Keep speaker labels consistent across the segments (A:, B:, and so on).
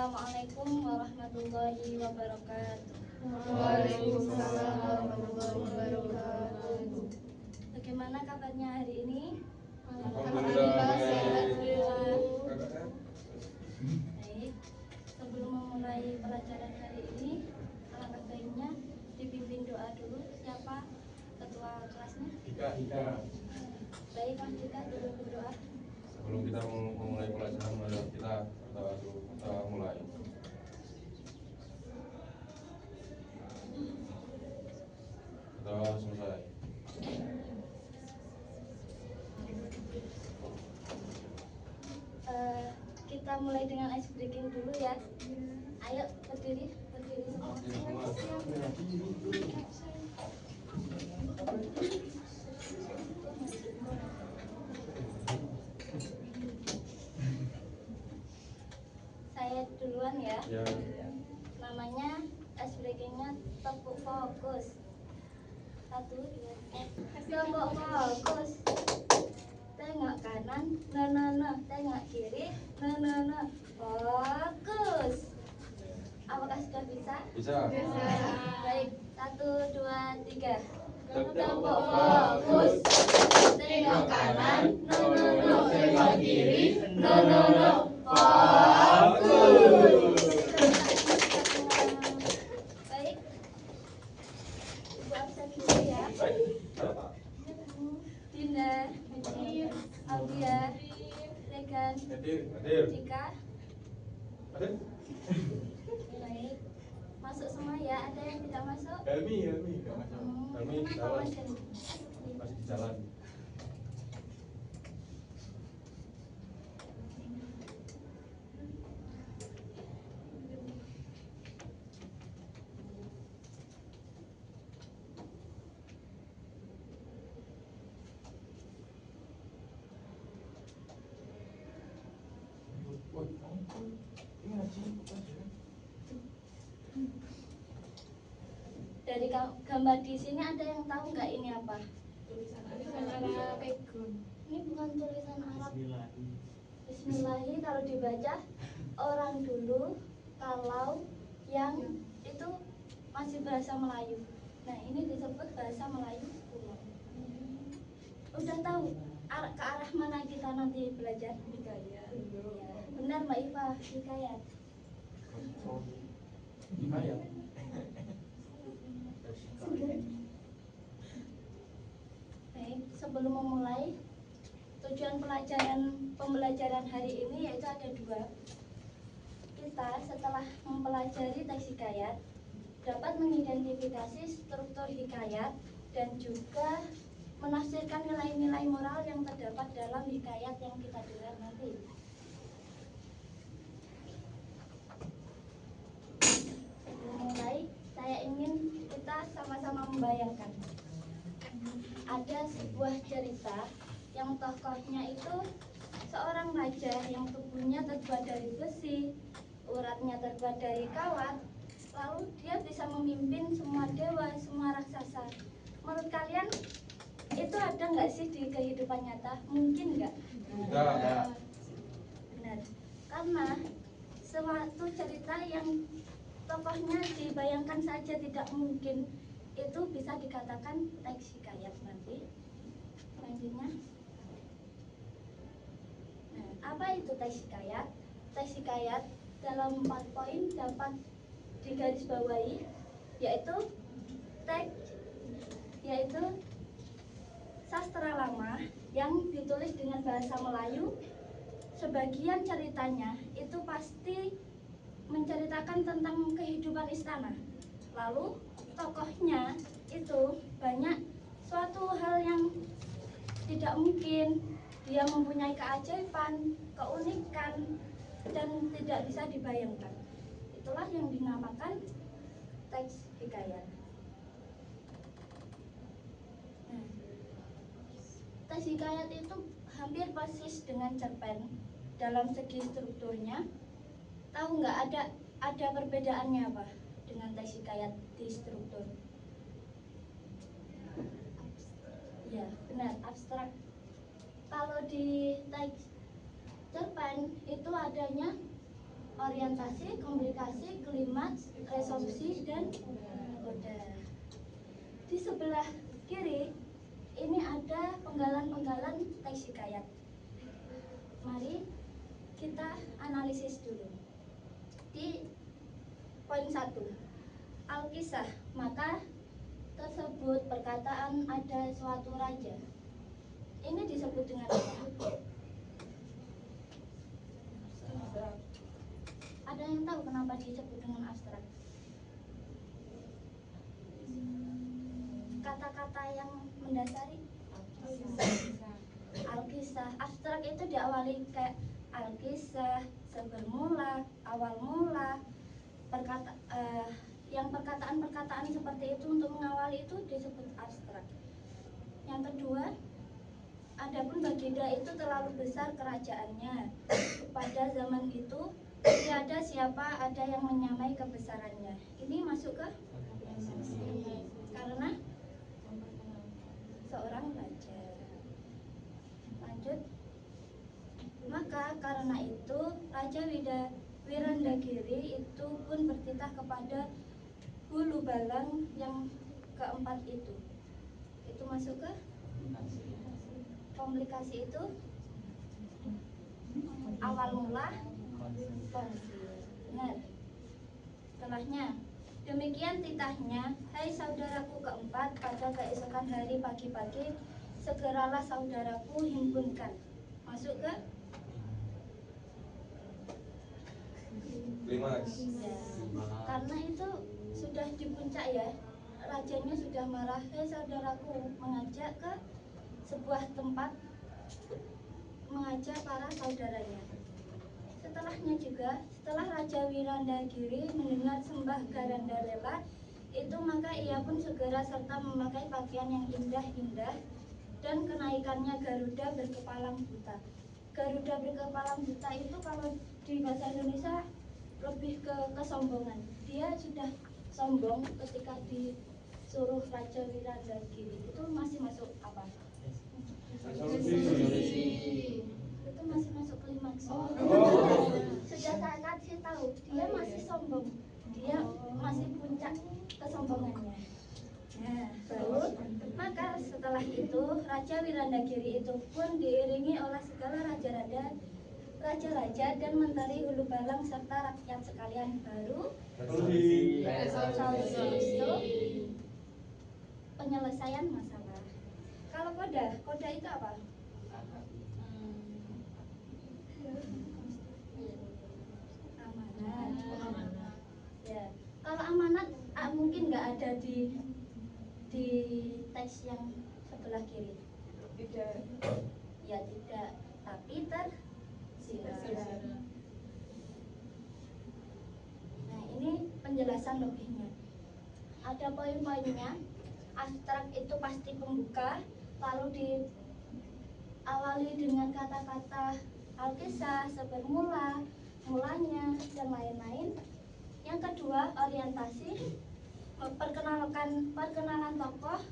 A: Assalamualaikum warahmatullahi wabarakatuh.
B: Waalaikumsalam warahmatullahi wabarakatuh.
A: Bagaimana kabarnya hari ini?
B: Alhamdulillah sehat.
A: Baik. Sebelum memulai pelajaran hari ini, alangkah baiknya dipimpin doa dulu. Siapa ketua kelasnya?
C: Ika.
A: Baik, Mas Dika dulu berdoa.
C: Sebelum kita memulai pelajaran, mari kita mulai. Kita selesai.
A: Kita mulai dengan ice breaking dulu ya. Ayo berdiri semua. Saya duluan ya.
C: Ya.
A: Namanya ice breakingnya tepuk fokus. 1, 2, 3. Tepuk fokus. Tengok kanan, no. Tengok kiri, no. Fokus. Apakah sudah bisa?
C: Bisa.
A: Baik, 1, 2, 3.
C: Tepuk
A: fokus. Tengok kanan, no. Tengok kiri, no. Fokus. Baik. Ibu absen dulu ya. Dinda, Audia, Regan,
C: Hadir.
A: Dika. Baik. Masuk semua ya. Ada yang tidak masuk?
C: Helmi enggak masuk. Helmi
A: Kenapa,
C: jalan.
A: Mas Helmi?
C: Masih di jalan.
A: Dari gambar di sini ada yang tahu nggak ini apa?
B: Tulisan Arab Pegun.
A: Ini bukan tulisan Arab. Bismillahi kalau dibaca orang dulu, kalau yang itu masih bahasa Melayu. Nah ini disebut bahasa Melayu kuno. Udah tahu ke arah mana kita nanti belajar?
B: Hikayat.
A: Ya, benar Mbak Iva, hikayat. Baik, sebelum memulai, tujuan pembelajaran hari ini yaitu ada 2. Kita setelah mempelajari teks hikayat dapat mengidentifikasi struktur hikayat dan juga menafsirkan nilai-nilai moral yang terdapat dalam hikayat yang kita dengar nanti. Sebelum mulai, saya ingin kita sama-sama membayangkan ada sebuah cerita yang tokohnya itu seorang raja yang tubuhnya terbuat dari besi, uratnya terbuat dari kawat, lalu dia bisa memimpin semua dewa, semua raksasa. Menurut kalian itu ada nggak sih di kehidupan nyata? Mungkin nggak?
C: Enggak.
A: Benar, karena suatu cerita yang tokohnya dibayangkan saja tidak mungkin itu bisa dikatakan teks hikayat nanti. Selanjutnya, nah, apa itu teks hikayat? Teks hikayat dalam 4 poin dapat digarisbawahi, yaitu sastra lama yang ditulis dengan bahasa Melayu. Sebagian ceritanya itu pasti menceritakan tentang kehidupan istana. Lalu tokohnya itu banyak suatu hal yang tidak mungkin. Dia mempunyai keajaiban, keunikan, dan tidak bisa dibayangkan. Itulah yang dinamakan teks hikayat. Nah, teks hikayat itu hampir persis dengan cerpen dalam segi strukturnya. Tahu nggak ada perbedaannya apa dengan teks hikayat di struktur? Ya, benar, abstrak. Kalau di teks cerpen itu adanya orientasi, komunikasi, klimaks, resolusi, dan kode. Di sebelah kiri ini ada penggalan-penggalan teks hikayat. Mari kita analisis dulu. Di poin 1, Alkisah, maka tersebut perkataan ada suatu raja. Ini disebut dengan apa? Ada yang tahu kenapa disebut dengan abstrak? Kata-kata yang mendasari Alkisah. Abstrak itu diawali kayak Alkisah, sebermula, awal mula, yang perkataan-perkataan seperti itu untuk mengawali itu disebut abstrak. Yang kedua, adapun Baginda itu terlalu besar kerajaannya. Pada zaman itu tiada siapa ada yang menyamai kebesarannya. Ini masuk ke karena seorang raja. Lanjut. Maka karena itu Raja Wirandagiri itu pun bertitah kepada Hulu Balang yang keempat itu. Itu masuk ke komplikasi itu awal mula konflik. Benar. Setelahnya, demikian titahnya, hai saudaraku keempat, pada keesokan hari pagi-pagi segeralah saudaraku himpunkan. Masuk ke
C: Klimaks.
A: ya. Karena itu sudah di puncak ya, rajanya sudah marah. Hai saudaraku, mengajak ke sebuah tempat, mengajak para saudaranya. Setelahnya juga, setelah Raja Wirandagiri mendengar sembah Garandalela itu, maka ia pun segera serta memakai pakaian yang indah-indah dan kenaikannya Garuda berkepalang buta. Garuda berkepalang buta itu kalau di bahasa Indonesia lebih ke kesombongan. Dia sudah sombong ketika disuruh Raja Wirandagiri. Itu masih masuk apa?
C: Resolusi.
A: Itu masih masuk klimaks. Sudah saya kasih tahu, dia masih sombong. Dia masih puncak kesombongannya. Nah, baru maka setelah itu Raja Wirandagiri itu pun diiringi oleh segala raja-raja dan menteri Hulu Balang serta rakyat sekalian. Baru resolusi itu penyelesaian masalah. Kalau koda itu apa? Amanat. Ya, kalau amanat mungkin nggak ada di teks yang sebelah kiri.
B: Tidak.
A: Ya tidak, tapi tersirat. Nah, ini penjelasan lebihnya. Ada poin-poinnya. Abstrak itu pasti pembuka, lalu diawali dengan kata-kata Alkisah, sebermula, mulanya, dan lain-lain. Yang kedua, orientasi, perkenalan tokoh,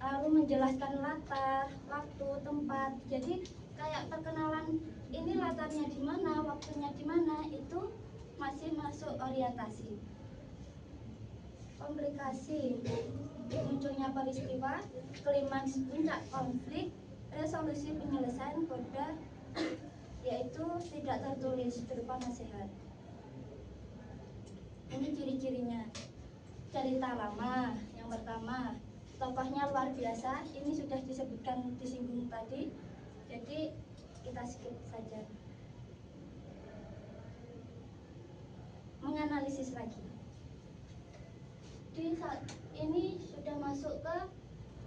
A: lalu menjelaskan latar, waktu, tempat. Jadi kayak perkenalan ini latarnya di mana, waktunya di mana, itu masih masuk orientasi. Komplikasi, munculnya peristiwa, klimaks puncak konflik, resolusi penyelesaian kode, yaitu tidak tertulis berupa nasihat. Ini ciri-cirinya. Cerita lama yang pertama, tokohnya luar biasa. Ini sudah disinggung tadi, jadi kita skip saja. Menganalisis lagi. Di saat ini sudah masuk ke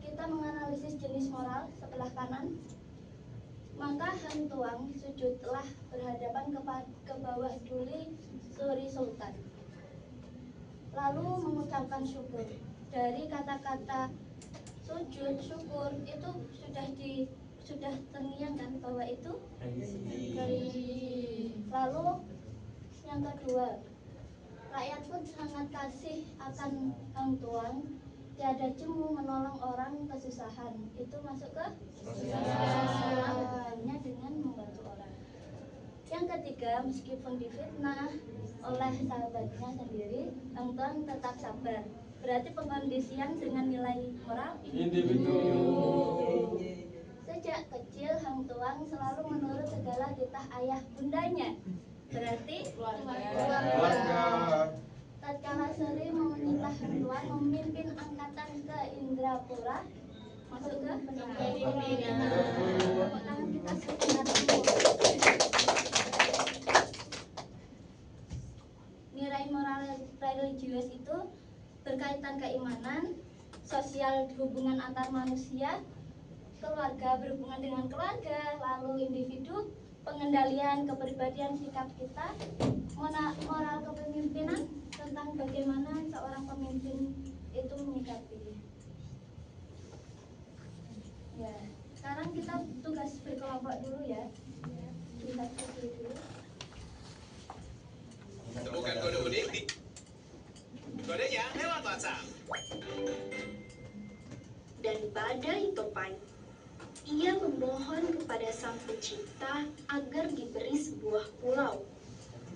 A: kita menganalisis jenis moral sebelah kanan. Maka Han Tuang sujudlah berhadapan ke bawah Duli Suri Sultan, lalu mengucapkan syukur. Dari kata-kata sujud, syukur itu sudah terngiang kan bahwa itu lalu yang kedua, rakyat pun sangat kasih akan Hang Tuang, tiada jemu menolong orang kesusahan. Itu masuk ke hanya dengan membantu orang. Yang ketiga, keluarga meskipun difitnah oleh sahabatnya sendiri, Tong tetap sabar. Berarti pengkondisian dengan nilai moral
C: Individu.
A: Sejak kecil Hang Tuang selalu menurut segala titah ayah bundanya. Berarti
C: Keluarga.
A: tatkala Sri memerintah Hang Tuang memimpin angkatan ke Indrapura, masuk ke tepuk tangan kita sebentar. Nilai moral religius itu berkaitan keimanan, sosial hubungan antar manusia, keluarga berhubungan dengan keluarga, lalu individu, pengendalian kepribadian sikap kita, moral kepemimpinan tentang bagaimana seorang pemimpin itu menyikapi. Ya, sekarang kita tugas berkelompok dulu ya. Kita dulu.
D: Temukan kode unik di kodenya lewat WhatsApp.
E: Dan badai topan, ia memohon kepada Sang Pencipta agar diberi sebuah pulau.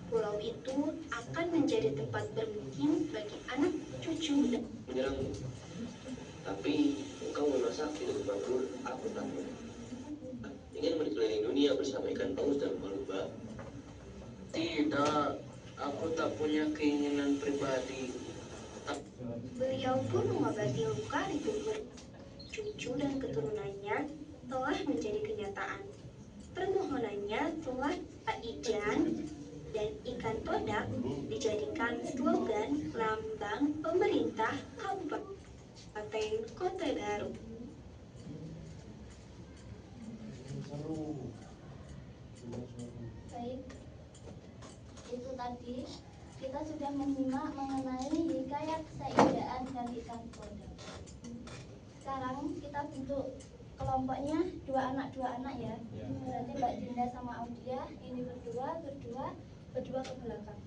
E: Pulau itu akan menjadi tempat bermukim bagi anak cucu dan
F: menyerangmu. Tapi engkau memasak tidak makmur, aku takut. Ingin berkeliling dunia bersama ikan paus dan lumba-lumba. Tidak, aku tak punya keinginan pribadi.
E: beliau pun mengobati luka di tubuh. Cucu dan keturunannya telah menjadi kenyataan. Permohonannya telah Pak Ijan dan ikan todak dijadikan slogan lambang pemerintah Kabupaten Kota Baru.
A: Baik, itu tadi kita sudah menyimak mengenai hikayat Saidaan dan ikan todak. Sekarang kita bentuk kelompoknya dua anak ya. Berarti Mbak Dinda sama Audia ini berdua ke belakang.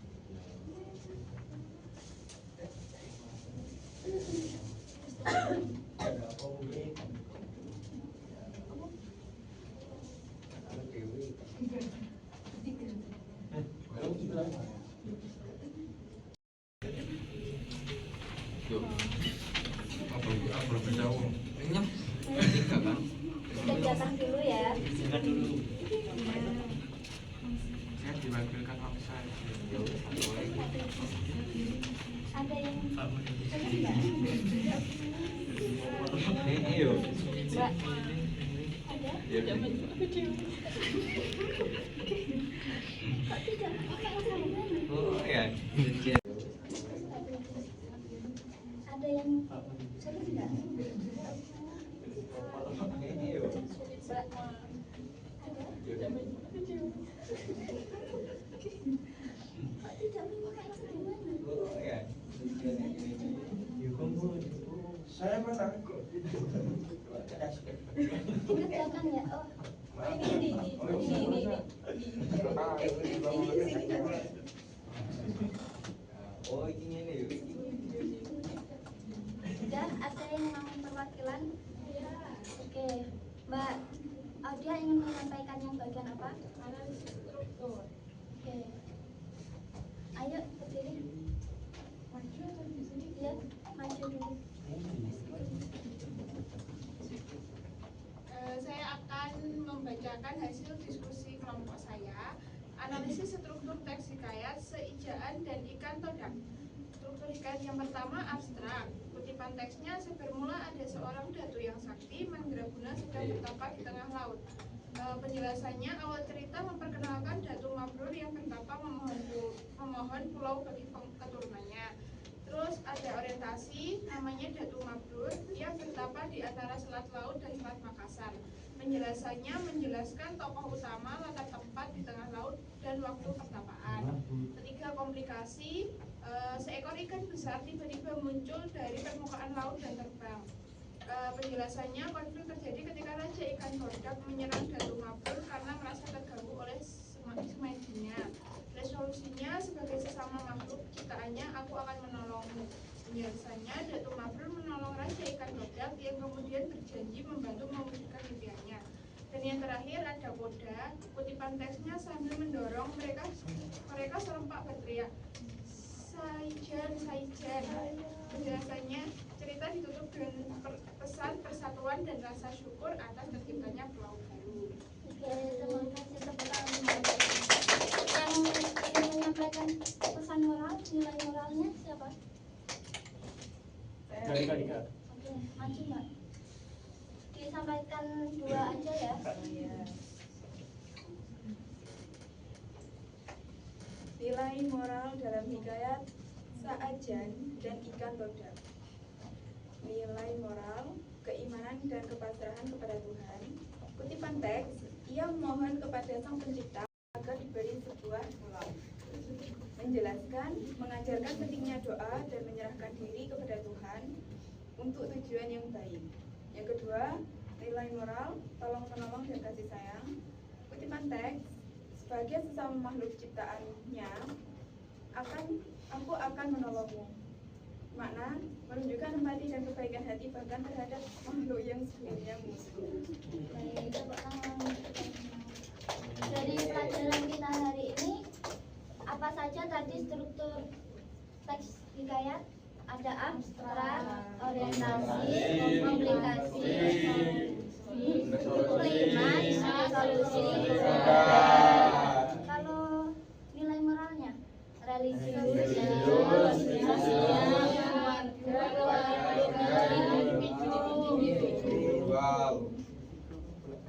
A: Kerjakan dulu ya.
C: Saya diwakilkan offside.
A: Ada yang Mbak? Ada? Kok tidak pakai sarungan? Ada yang serius nggak? Mbak? Ada? Kok tidak memakai sarungan?
G: Saya mana kok?
A: Dikerjakan ya? Oh, ini.
G: Oh, ini.
A: Sudah ada yang mau perwakilan? Oke, Mbak Audia ingin menyampaikan yang bagian apa?
B: Analisis struktur.
A: Oke, ayo berdiri.
B: Maju atau di sini?
A: Ya, maju dulu.
B: Saya akan membacakan hasil diskusi kelompok saya. Analisis struktur teks hikayat Seijaan dan ikan todak. Struktur hikayat yang pertama abstrak. Kutipan teksnya bermula ada seorang datu yang sakti, Mandraguna sedang bertapa di tengah laut. Penjelasannya awal cerita memperkenalkan Datu Mabrur yang bertapa memohon pulau bagi keturunannya. Terus ada orientasi, namanya Datu Mabrur yang bertapa di antara Selat Laut dan Selat Makassar. Penjelasannya menjelaskan tokoh utama, latar tempat di tengah laut, dan waktu pertapaan. Ketiga, komplikasi, seekor ikan besar tiba-tiba muncul dari permukaan laut dan terbang. Penjelasannya, konflik terjadi ketika Raja Ikan Todak menyerang Datu Mabrur karena merasa terganggu oleh semedinya. Resolusinya, sebagai sesama makhluk ciptaannya, aku akan menolongmu. Penjelasannya, Datu Mabrur menolong Raja Ikan Todak yang kemudian berjanji membantu mewujudkan impiannya. Dan yang terakhir ada koda. Kutipan teksnya sambil mendorong mereka serempak berteriak, Saijan, Saijan. Penjelasannya, cerita ditutup dengan pesan persatuan dan rasa syukur atas terciptanya pulau baru.
A: Oke, terima kasih tepuk tangan. Yang ingin menyampaikan pesan moral, nilai moralnya siapa?
C: Kali-kali.
A: Oke, maju Mbak. Disampaikan 2 aja ya.
H: Nilai moral dalam hikayat Sa'ajan dan Ikan Todak. Nilai moral, keimanan dan kepasrahan kepada Tuhan. Kutipan teks, ia memohon kepada Sang Pencipta agar diberi sebuah pulau. Menjelaskan, mengajarkan pentingnya doa dan menyerahkan diri kepada Tuhan untuk tujuan yang baik. Yang kedua, nilai moral, tolong-menolong dan kasih sayang. Kutipan teks, sebagai sesama makhluk ciptaannya, aku akan menolongmu. Makna, menunjukkan empati dan kebaikan hati bahkan terhadap makhluk yang sebelumnya musuh.
A: Baik, tepuk tangan. Dari pelajaran kita hari ini, apa saja tadi struktur teks hikayat? Ada abstrak, orientasi, komplikasi, klimaks, solusi. Kalau nilai moralnya, religius,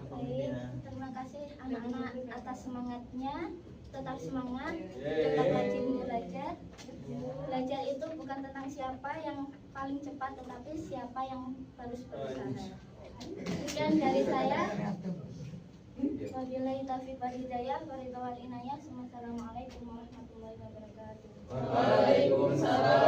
A: Baik, terima kasih anak-anak atas semangatnya. Tetap semangat, tetap rajin belajar. Belajar itu bukan tentang siapa yang paling cepat, tetapi siapa yang harus berusaha. Sekian dari saya. Wabillahi taufiq wal hidayah, wa ridwan wal inayah. Wassalamualaikum warahmatullahi wabarakatuh.
C: Waalaikumsalam.